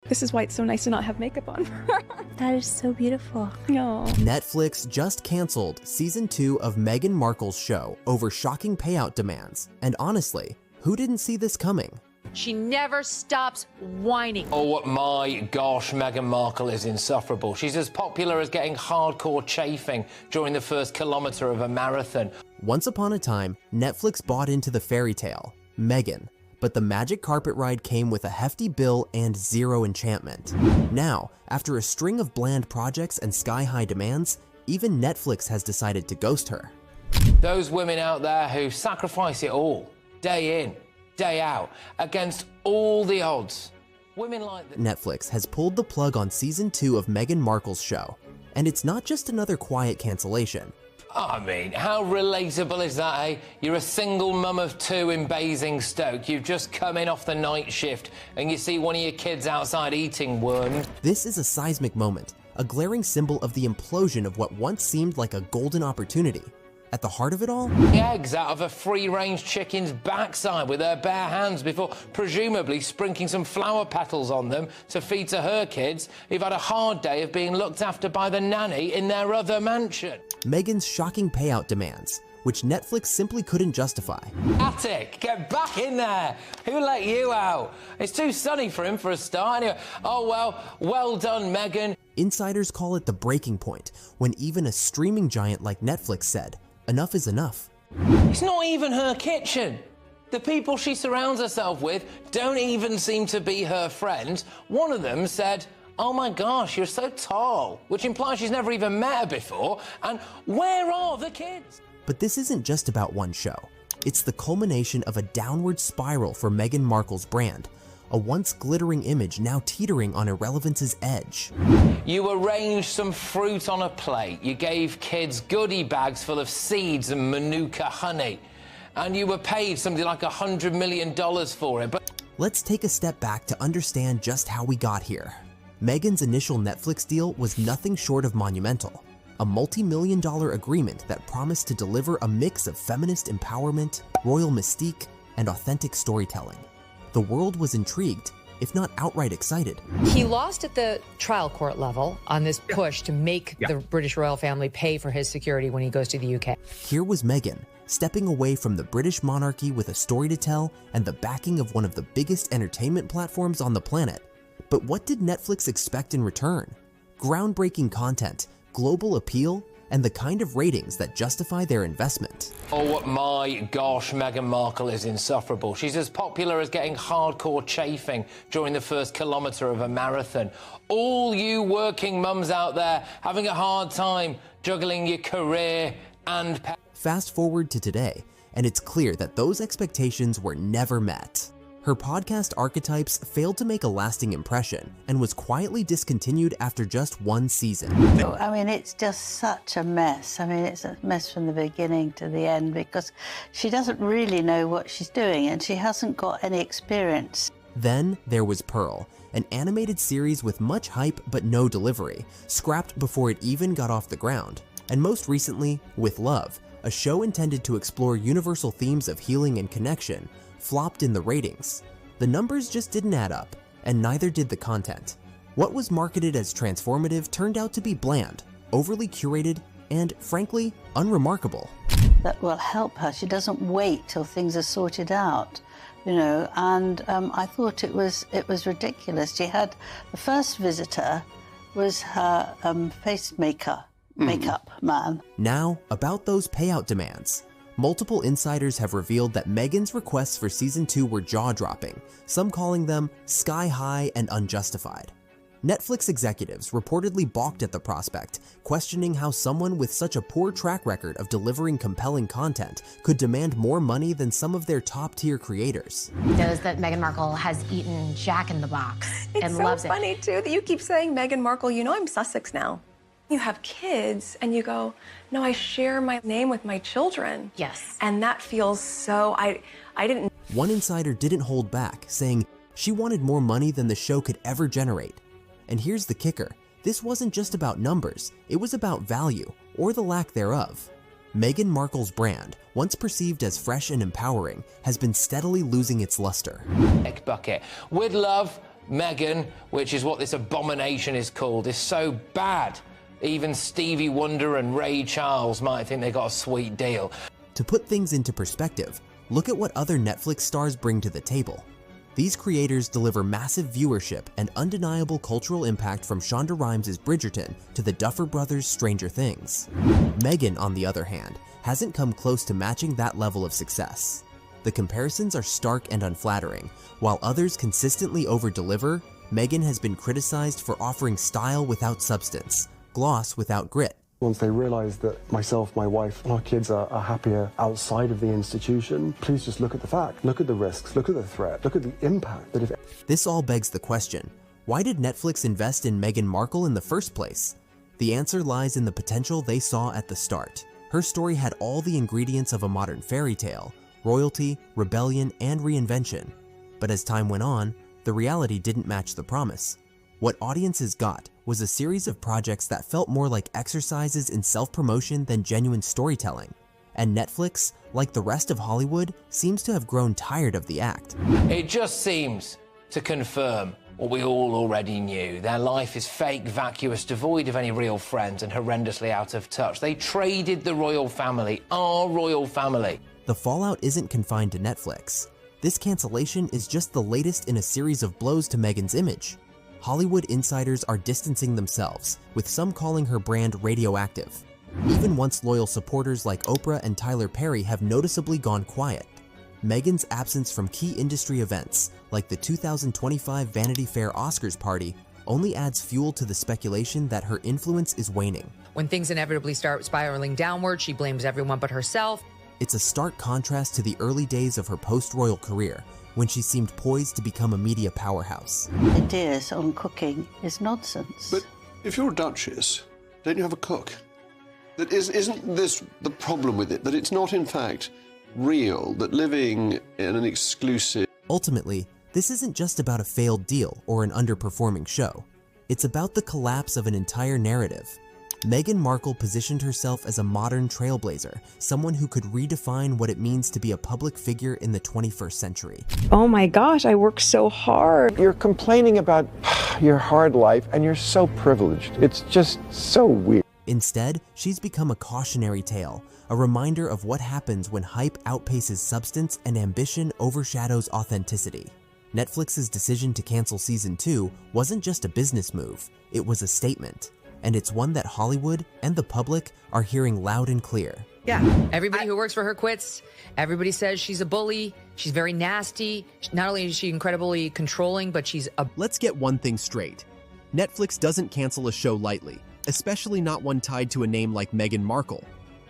This is why it's so nice to not have makeup on. That is so beautiful. No. Netflix just canceled season 2 of Meghan Markle's show over shocking payout demands. And honestly, who didn't see this coming? She never stops whining. Oh my gosh, Meghan Markle is insufferable. She's as popular as getting hardcore chafing during the first kilometre of a marathon. Once upon a time, Netflix bought into the fairy tale, Meghan, but the magic carpet ride came with a hefty bill and zero enchantment. Now, after a string of bland projects and sky-high demands, even Netflix has decided to ghost her. Those women out there who sacrifice it all, day in, day out, against all the odds. Women like that. Netflix has pulled the plug on season 2 of Meghan Markle's show, and it's not just another quiet cancellation. I mean, how relatable is that, eh? You're a single mum of 2 in Basingstoke. You've just come in off the night shift and you see one of your kids outside eating worms. This is a seismic moment, a glaring symbol of the implosion of what once seemed like a golden opportunity. At the heart of it all? Eggs out of a free-range chicken's backside with her bare hands before presumably sprinkling some flower petals on them to feed to her kids who've had a hard day of being looked after by the nanny in their other mansion. Meghan's shocking payout demands, which Netflix simply couldn't justify. Attic, get back in there! Who let you out? It's too sunny for him for a start. Anyway, oh well done, Meghan. Insiders call it the breaking point, when even a streaming giant like Netflix said, enough is enough. It's not even her kitchen. The people she surrounds herself with don't even seem to be her friends. One of them said, "Oh my gosh, you're so tall," which implies she's never even met her before. And where are the kids? But this isn't just about one show. It's the culmination of a downward spiral for Meghan Markle's brand, a once glittering image now teetering on irrelevance's edge. You arranged some fruit on a plate. You gave kids goodie bags full of seeds and Manuka honey. And you were paid something like $100 million for it. But let's take a step back to understand just how we got here. Meghan's initial Netflix deal was nothing short of monumental. A multi-million-dollar agreement that promised to deliver a mix of feminist empowerment, royal mystique, and authentic storytelling. The world was intrigued, if not outright excited. He lost at the trial court level on this push to make the British royal family pay for his security when he goes to the UK. Here was Meghan, stepping away from the British monarchy with a story to tell and the backing of one of the biggest entertainment platforms on the planet. But what did Netflix expect in return? Groundbreaking content, global appeal, and the kind of ratings that justify their investment. oh my gosh, Meghan Markle is insufferable. She's as popular as getting hardcore chafing during the first kilometre of a marathon. All you working mums out there having a hard time juggling your career and Fast forward to today, and it's clear that those expectations were never met. Her podcast archetypes failed to make a lasting impression and was quietly discontinued after just one season. I mean, it's just such a mess. I mean, it's a mess from the beginning to the end because she doesn't really know what she's doing and she hasn't got any experience. Then there was Pearl, an animated series with much hype but no delivery, scrapped before it even got off the ground. And most recently, With Love, a show intended to explore universal themes of healing and connection, flopped in the ratings. The numbers just didn't add up, and neither did the content. What was marketed as transformative turned out to be bland, overly curated, and frankly, unremarkable. That will help her. She doesn't wait till things are sorted out, you know, and I thought it was ridiculous. She had, the first visitor was her makeup man. Now, about those payout demands. Multiple insiders have revealed that Meghan's requests for season 2 were jaw-dropping, some calling them sky-high and unjustified. Netflix executives reportedly balked at the prospect, questioning how someone with such a poor track record of delivering compelling content could demand more money than some of their top-tier creators. Knows that Meghan Markle has eaten Jack in the Box and loves it. It's so funny, too, that you keep saying Meghan Markle. You know I'm Sussex now. You have kids and you go, no, I share my name with my children. Yes. And that feels so, I didn't. One insider didn't hold back, saying she wanted more money than the show could ever generate. And here's the kicker, this wasn't just about numbers, it was about value, or the lack thereof. Meghan Markle's brand, once perceived as fresh and empowering, has been steadily losing its luster. bucket. With Love, Meghan, which is what this abomination is called, is so bad. Even Stevie Wonder and Ray Charles might think they got a sweet deal. To put things into perspective, look at what other Netflix stars bring to the table. These creators deliver massive viewership and undeniable cultural impact, from Shonda Rhimes' Bridgerton to the Duffer Brothers' Stranger Things. Meghan, on the other hand, hasn't come close to matching that level of success. The comparisons are stark and unflattering. While others consistently over-deliver, Meghan has been criticized for offering style without substance, gloss without grit. Once they realise that myself, my wife, and our kids are happier outside of the institution, please just look at the fact. Look at the risks, look at the threat, look at the impact that if... This all begs the question, why did Netflix invest in Meghan Markle in the first place? The answer lies in the potential they saw at the start. Her story had all the ingredients of a modern fairy tale: royalty, rebellion, and reinvention. But as time went on, the reality didn't match the promise. What audiences got was a series of projects that felt more like exercises in self-promotion than genuine storytelling. And Netflix, like the rest of Hollywood, seems to have grown tired of the act. It just seems to confirm what we all already knew. Their life is fake, vacuous, devoid of any real friends, and horrendously out of touch. They traded the royal family, our royal family. The fallout isn't confined to Netflix. This cancellation is just the latest in a series of blows to Meghan's image. Hollywood insiders are distancing themselves, with some calling her brand radioactive. Even once loyal supporters like Oprah and Tyler Perry have noticeably gone quiet. Meghan's absence from key industry events, like the 2025 Vanity Fair Oscars party, only adds fuel to the speculation that her influence is waning. When things inevitably start spiraling downward, she blames everyone but herself. It's a stark contrast to the early days of her post-royal career, when she seemed poised to become a media powerhouse. Ideas on cooking is nonsense. But if you're a duchess, don't you have a cook? Isn't this the problem with it? That it's not in fact real, that living in an exclusive... Ultimately, this isn't just about a failed deal or an underperforming show. It's about the collapse of an entire narrative. Meghan Markle positioned herself as a modern trailblazer, someone who could redefine what it means to be a public figure in the 21st century. Oh my gosh, I work so hard. You're complaining about your hard life and you're so privileged. It's just so weird. Instead, she's become a cautionary tale, a reminder of what happens when hype outpaces substance and ambition overshadows authenticity. Netflix's decision to cancel season 2 wasn't just a business move, it was a statement. And it's one that Hollywood and the public are hearing loud and clear. Yeah, everybody who works for her quits. Everybody says she's a bully. She's very nasty. Not only is she incredibly controlling, but she's a... Let's get one thing straight. Netflix doesn't cancel a show lightly, especially not one tied to a name like Meghan Markle.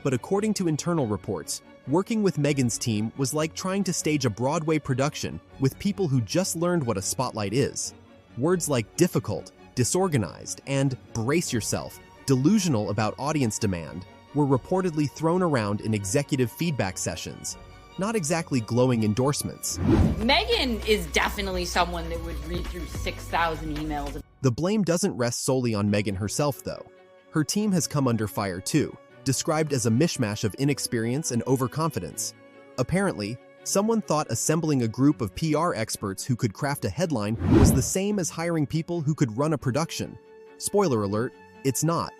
But according to internal reports, working with Meghan's team was like trying to stage a Broadway production with people who just learned what a spotlight is. Words like difficult, disorganized, and brace yourself, delusional about audience demand, were reportedly thrown around in executive feedback sessions. Not exactly glowing endorsements. Meghan is definitely someone that would read through 6,000 emails. The blame doesn't rest solely on Meghan herself, though. Her team has come under fire too, described as a mishmash of inexperience and overconfidence. Apparently, someone thought assembling a group of PR experts who could craft a headline was the same as hiring people who could run a production. Spoiler alert, it's not.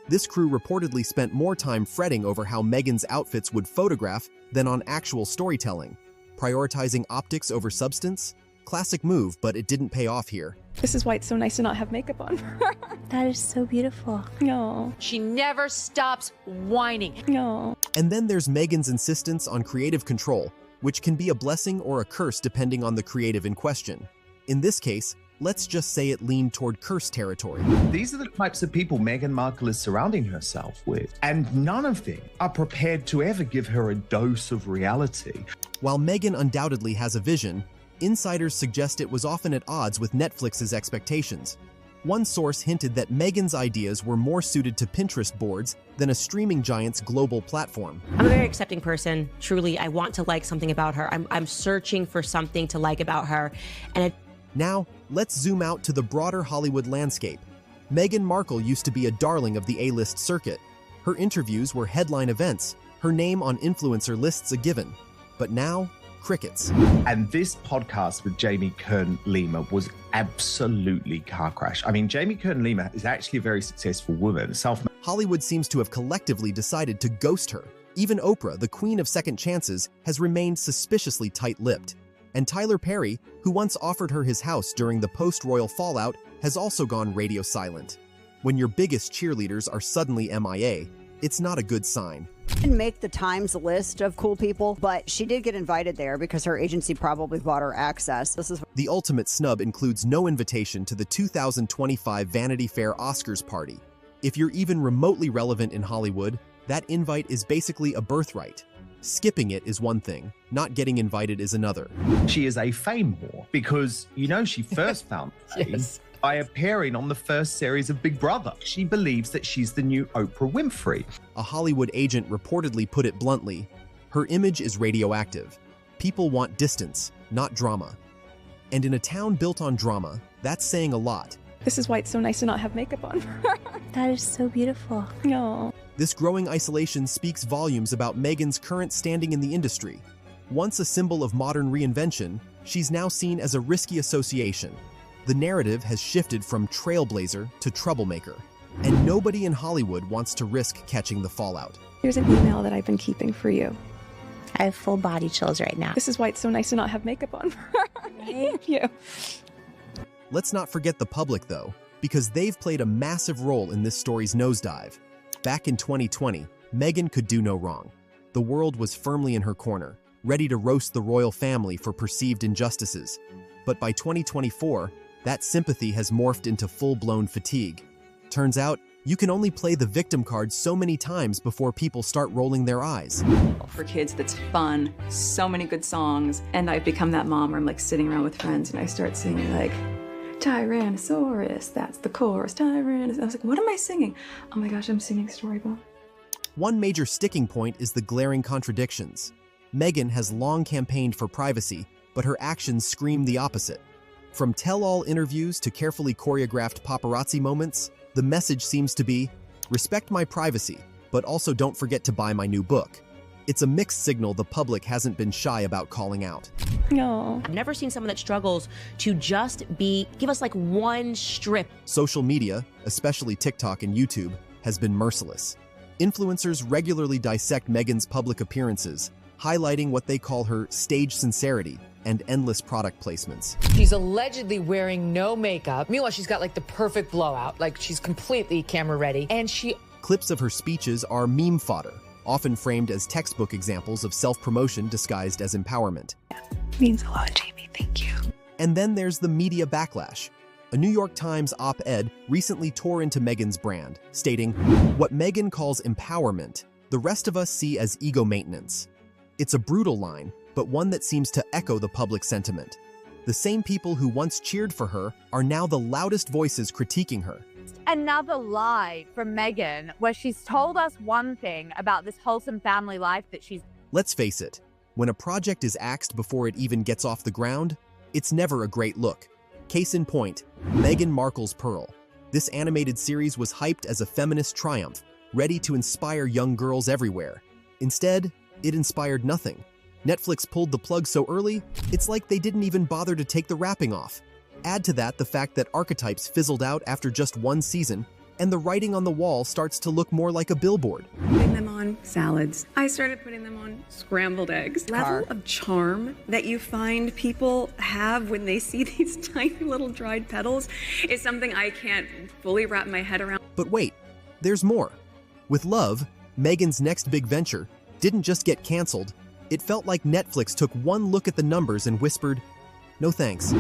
This crew reportedly spent more time fretting over how Meghan's outfits would photograph than on actual storytelling, prioritizing optics over substance. Classic move, but it didn't pay off here. This is why it's so nice to not have makeup on. That is so beautiful. No. She never stops whining. No. And then there's Meghan's insistence on creative control, which can be a blessing or a curse depending on the creative in question. In this case, let's just say it leaned toward curse territory. These are the types of people Meghan Markle is surrounding herself with, and none of them are prepared to ever give her a dose of reality. While Meghan undoubtedly has a vision, insiders suggest it was often at odds with Netflix's expectations. One source hinted that Meghan's ideas were more suited to Pinterest boards than a streaming giant's global platform. I'm a very accepting person. Truly, I want to like something about her. I'm searching for something to like about her. Now, let's zoom out to the broader Hollywood landscape. Meghan Markle used to be a darling of the A-list circuit. Her interviews were headline events, her name on influencer lists a given. But now, Crickets. And this podcast with Jamie Kern-Lima was absolutely car crash. I mean, Jamie Kern-Lima is actually a very successful woman. Hollywood seems to have collectively decided to ghost her. Even Oprah, the queen of second chances, has remained suspiciously tight-lipped. And Tyler Perry, who once offered her his house during the post-royal fallout, has also gone radio silent. When your biggest cheerleaders are suddenly MIA, it's not a good sign. Didn't make the Times list of cool people, but she did get invited there because her agency probably bought her access. The ultimate snub includes no invitation to the 2025 Vanity Fair Oscars party. If you're even remotely relevant in Hollywood, that invite is basically a birthright. Skipping it is one thing, not getting invited is another. She is a fame whore because, she first found fame by appearing on the first series of Big Brother. She believes that she's the new Oprah Winfrey. A Hollywood agent reportedly put it bluntly, her image is radioactive. People want distance, not drama. And in a town built on drama, that's saying a lot. This is why it's so nice to not have makeup on. That is so beautiful. No. This growing isolation speaks volumes about Meghan's current standing in the industry. Once a symbol of modern reinvention, she's now seen as a risky association. The narrative has shifted from trailblazer to troublemaker, and nobody in Hollywood wants to risk catching the fallout. Here's an email that I've been keeping for you. I have full body chills right now. This is why it's so nice to not have makeup on. Thank you. Let's not forget the public, though, because they've played a massive role in this story's nosedive. Back in 2020, Meghan could do no wrong. The world was firmly in her corner, ready to roast the royal family for perceived injustices. But by 2024, that sympathy has morphed into full-blown fatigue. Turns out, you can only play the victim card so many times before people start rolling their eyes. For kids, that's fun, so many good songs, and I've become that mom where I'm like sitting around with friends and I start singing like, Tyrannosaurus, that's the chorus, Tyrannosaurus. I was like, what am I singing? Oh my gosh, I'm singing Storybook. One major sticking point is the glaring contradictions. Meghan has long campaigned for privacy, but her actions scream the opposite. From tell-all interviews to carefully choreographed paparazzi moments, the message seems to be, respect my privacy, but also don't forget to buy my new book. It's a mixed signal the public hasn't been shy about calling out. No. I've never seen someone that struggles to just give us like one strip. Social media, especially TikTok and YouTube, has been merciless. Influencers regularly dissect Meghan's public appearances, highlighting what they call her stage sincerity and endless product placements. She's allegedly wearing no makeup. Meanwhile, she's got like the perfect blowout. Like she's completely camera ready. And Clips of her speeches are meme fodder, often framed as textbook examples of self-promotion disguised as empowerment. Means a lot, Jamie. Thank you. And then there's the media backlash. A New York Times op-ed recently tore into Meghan's brand, stating, "What Meghan calls empowerment, the rest of us see as ego maintenance." It's a brutal line, but one that seems to echo the public sentiment. The same people who once cheered for her are now the loudest voices critiquing her. Another lie from Meghan, where she's told us one thing about this wholesome family life that she's... Let's face it, when a project is axed before it even gets off the ground, it's never a great look. Case in point, Meghan Markle's Pearl. This animated series was hyped as a feminist triumph, ready to inspire young girls everywhere. Instead, it inspired nothing. Netflix pulled the plug so early, it's like they didn't even bother to take the wrapping off. Add to that the fact that archetypes fizzled out after just one season, and the writing on the wall starts to look more like a billboard. Putting them on salads. I started putting them on scrambled eggs. Level of charm that you find people have when they see these tiny little dried petals is something I can't fully wrap my head around. But wait, there's more. With Love, Meghan's next big venture didn't just get canceled, it felt like Netflix took one look at the numbers and whispered, "No thanks."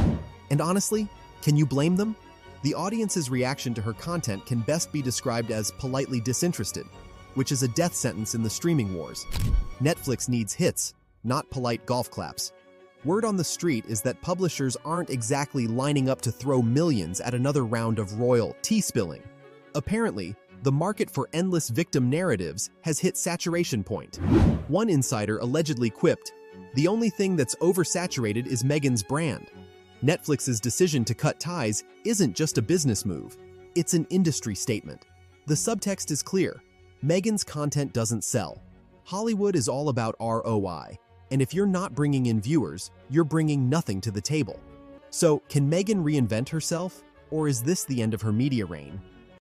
And honestly, can you blame them? The audience's reaction to her content can best be described as politely disinterested, which is a death sentence in the streaming wars. Netflix needs hits, not polite golf claps. Word on the street is that publishers aren't exactly lining up to throw millions at another round of royal tea spilling. Apparently, the market for endless victim narratives has hit saturation point. One insider allegedly quipped, "The only thing that's oversaturated is Meghan's brand." Netflix's decision to cut ties isn't just a business move, it's an industry statement. The subtext is clear. Meghan's content doesn't sell. Hollywood is all about ROI. And if you're not bringing in viewers, you're bringing nothing to the table. So, can Meghan reinvent herself? Or is this the end of her media reign?